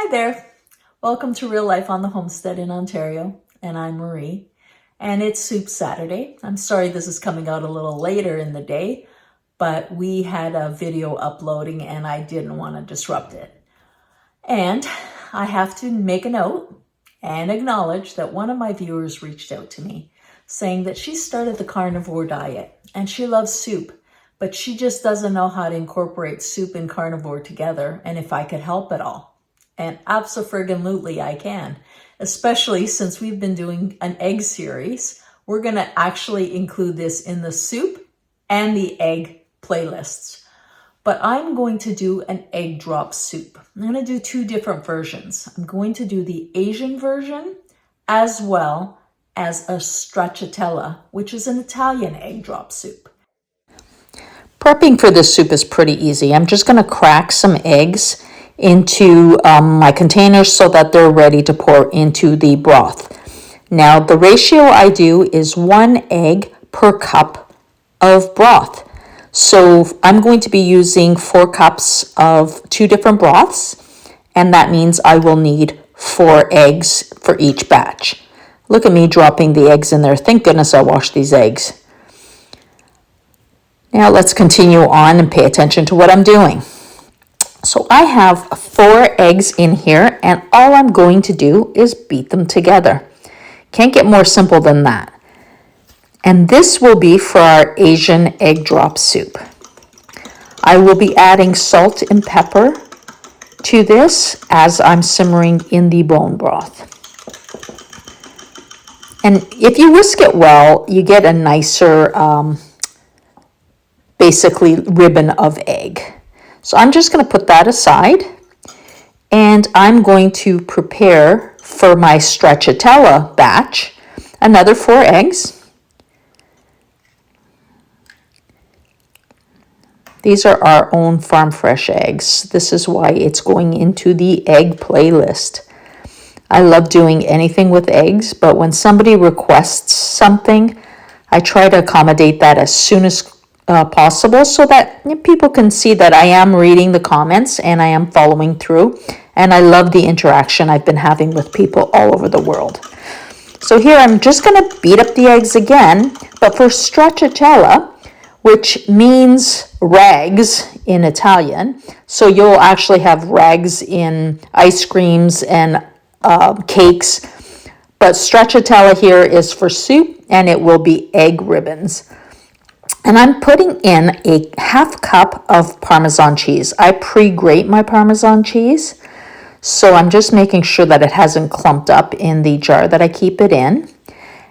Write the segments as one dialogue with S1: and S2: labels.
S1: Hi there. Welcome to Real Life on the Homestead in Ontario, and I'm Marie. And it's Soup Saturday. I'm sorry this is coming out a little later in the day, but we had a video uploading and I didn't want to disrupt it. And I have to make a note and acknowledge that one of my viewers reached out to me saying that she started the carnivore diet and she loves soup, but she just doesn't know how to incorporate soup and carnivore together and if I could help at all. And abso-friggin-lutely I can, especially since we've been doing an egg series. We're going to actually include this in the soup and the egg playlists. But I'm going to do an egg drop soup. I'm going to do two different versions. I'm going to do the Asian version as well as a stracciatella, which is an Italian egg drop soup.
S2: Prepping for this soup is pretty easy. I'm just going to crack some eggs into my containers so that they're ready to pour into the broth. Now the ratio I do is 1 egg per cup of broth. So I'm going to be using 4 cups of 2 different broths, and that means I will need 4 eggs for each batch. Look at me dropping the eggs in there. Thank goodness I washed these eggs. Now let's continue on and pay attention to what I'm doing. So I have 4 eggs in here, and all I'm going to do is beat them together. Can't get more simple than that. And this will be for our Asian egg drop soup. I will be adding salt and pepper to this as I'm simmering in the bone broth. And if you whisk it well, you get a nicer, basically ribbon of egg. So I'm just going to put that aside, and I'm going to prepare for my stracciatella batch another 4 eggs. These are our own farm fresh eggs. This is why it's going into the egg playlist. I love doing anything with eggs, but when somebody requests something, I try to accommodate that as soon as possible so that people can see that I am reading the comments and I am following through, and I love the interaction I've been having with people all over the world. So here I'm just going to beat up the eggs again, but for stracciatella, which means rags in Italian, so you'll actually have rags in ice creams and cakes, but stracciatella here is for soup and it will be egg ribbons. And I'm putting in a 1/2 cup of Parmesan cheese. I pre-grate my Parmesan cheese, so I'm just making sure that it hasn't clumped up in the jar that I keep it in.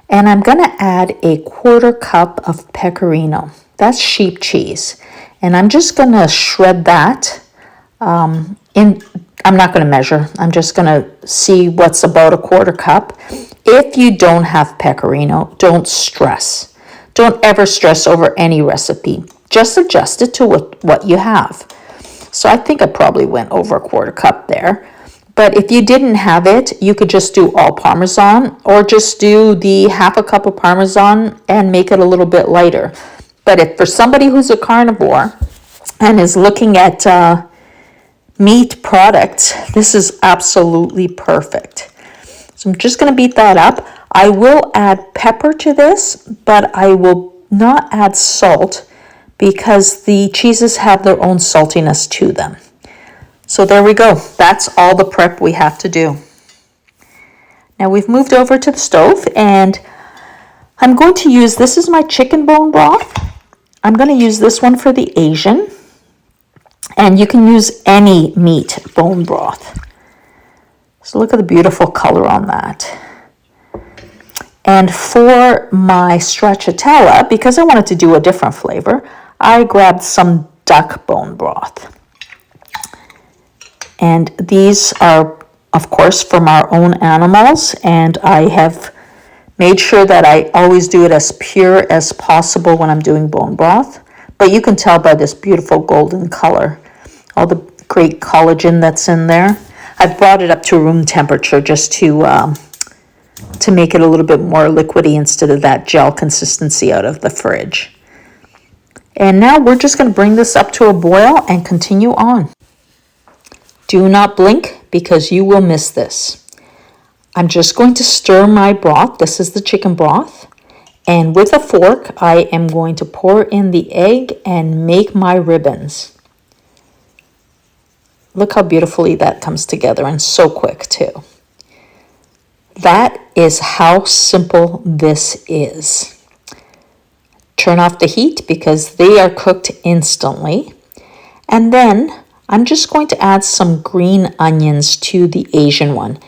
S2: And I'm going to add a 1/4 cup of Pecorino. That's sheep cheese. And I'm just going to shred that I'm not going to measure. I'm just going to see what's about a 1/4 cup. If you don't have Pecorino, don't stress. Don't ever stress over any recipe. Just adjust it to what you have. So I think I probably went over a 1/4 cup there. But if you didn't have it, you could just do all Parmesan or just do the 1/2 cup of Parmesan and make it a little bit lighter. But if for somebody who's a carnivore and is looking at meat products, this is absolutely perfect. So I'm just going to beat that up. I will add pepper to this, but I will not add salt because the cheeses have their own saltiness to them. So there we go. That's all the prep we have to do. Now we've moved over to the stove, and I'm going to use, this is my chicken bone broth. I'm going to use this one for the Asian, and you can use any meat bone broth. So look at the beautiful color on that. And for my stracciatella, because I wanted to do a different flavor, I grabbed some duck bone broth. And these are, of course, from our own animals, and I have made sure that I always do it as pure as possible when I'm doing bone broth. But you can tell by this beautiful golden color, all the great collagen that's in there. I've brought it up to room temperature just to make it a little bit more liquidy instead of that gel consistency out of the fridge. And now we're just going to bring this up to a boil and continue on. Do not blink because you will miss this. I'm just going to stir my broth. This is the chicken broth. And with a fork, I am going to pour in the egg and make my ribbons. Look how beautifully that comes together, and so quick too. That is how simple this is. Turn off the heat because they are cooked instantly. And then I'm just going to add some green onions to the Asian one.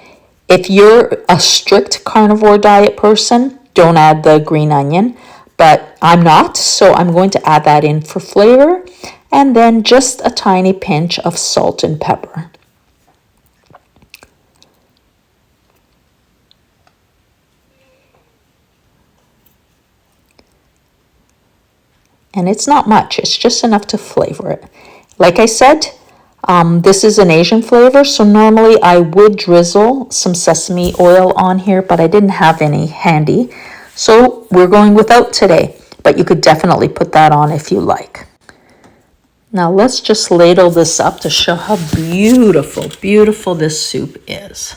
S2: If you're a strict carnivore diet person, don't add the green onion, but I'm not, so I'm going to add that in for flavor, and then just a tiny pinch of salt and pepper. And it's not much, it's just enough to flavor it. Like I said, this is an Asian flavor, so normally I would drizzle some sesame oil on here, but I didn't have any handy. So we're going without today, but you could definitely put that on if you like. Now let's just ladle this up to show how beautiful, beautiful this soup is.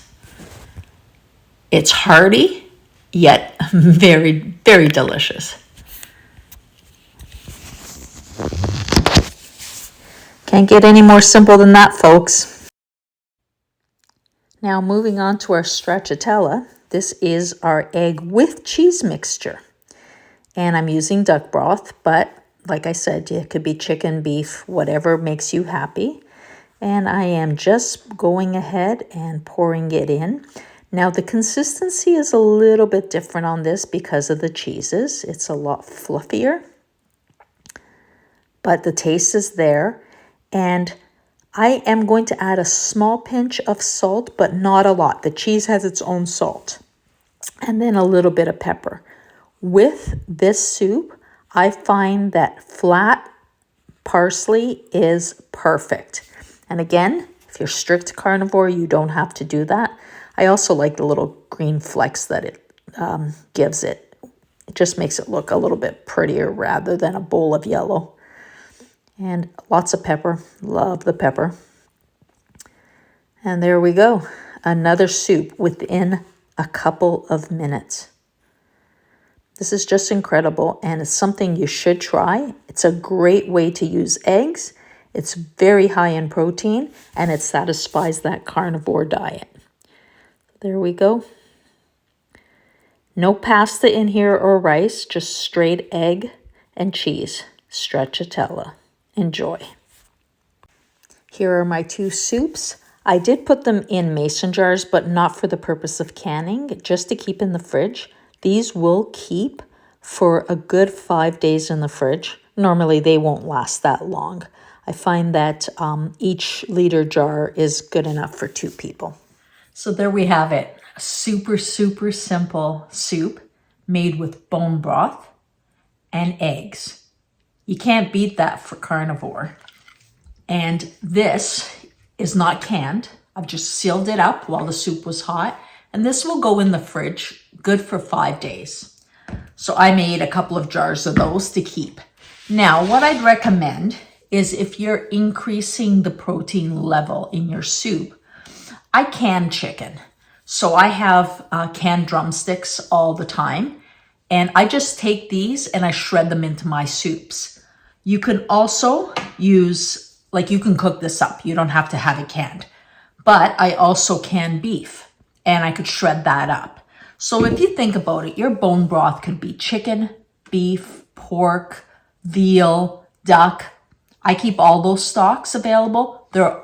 S2: It's hearty, yet very, very delicious. Can't get any more simple than that, folks. Now moving on to our stracciatella. This is our egg with cheese mixture. And I'm using duck broth, but like I said, it could be chicken, beef, whatever makes you happy. And I am just going ahead and pouring it in. Now the consistency is a little bit different on this because of the cheeses. It's a lot fluffier, but the taste is there. And I am going to add a small pinch of salt, but not a lot. The cheese has its own salt. And then a little bit of pepper. With this soup, I find that flat parsley is perfect. And again, if you're strict carnivore, you don't have to do that. I also like the little green flecks that it gives it. It just makes it look a little bit prettier rather than a bowl of yellow. And lots of pepper. Love the pepper. And there we go. Another soup within a couple of minutes. This is just incredible, and it's something you should try. It's a great way to use eggs. It's very high in protein, and it satisfies that carnivore diet. There we go. No pasta in here or rice, just straight egg and cheese. Stracciatella. Enjoy. Here are my two soups. I did put them in mason jars, but not for the purpose of canning, just to keep in the fridge. These will keep for a good 5 days in the fridge. Normally they won't last that long. I find that each liter jar is good enough for 2 people.
S1: So there we have it. A super, super simple soup made with bone broth and eggs. You can't beat that for carnivore. And this is not canned. I've just sealed it up while the soup was hot. And this will go in the fridge good for 5 days. So I made a couple of jars of those to keep. Now, what I'd recommend is if you're increasing the protein level in your soup, I can chicken. So I have canned drumsticks all the time. And I just take these and I shred them into my soups. You can also use, like you can cook this up. You don't have to have it canned. But I also can beef and I could shred that up. So if you think about it, your bone broth could be chicken, beef, pork, veal, duck. I keep all those stocks available. They're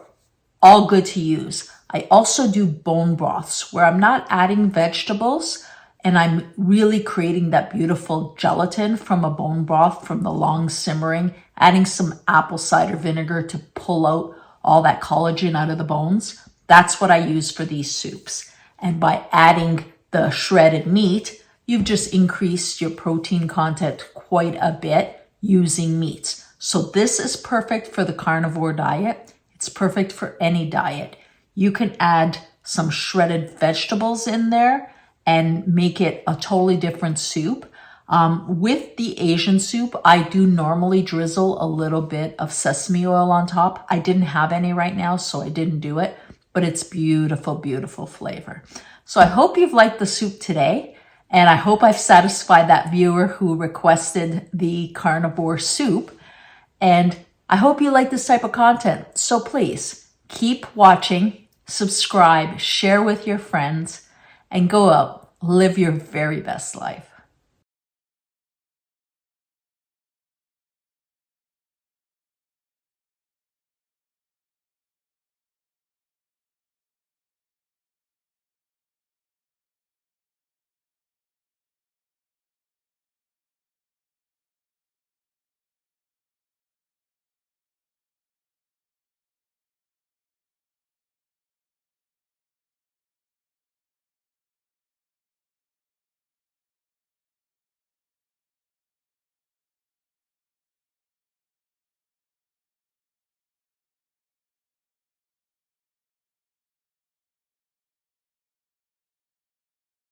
S1: all good to use. I also do bone broths where I'm not adding vegetables and I'm really creating that beautiful gelatin from a bone broth from the long simmering, adding some apple cider vinegar to pull out all that collagen out of the bones. That's what I use for these soups. And by adding the shredded meat, you've just increased your protein content quite a bit using meats. So this is perfect for the carnivore diet. It's perfect for any diet. You can add some shredded vegetables in there and make it a totally different soup. With the Asian soup, I do normally drizzle a little bit of sesame oil on top. I didn't have any right now, so I didn't do it. but it's beautiful, beautiful flavor. So I hope you've liked the soup today, and I hope I've satisfied that viewer who requested the carnivore soup. And I hope you like this type of content. So please keep watching, subscribe, share with your friends, and go out, live your very best life.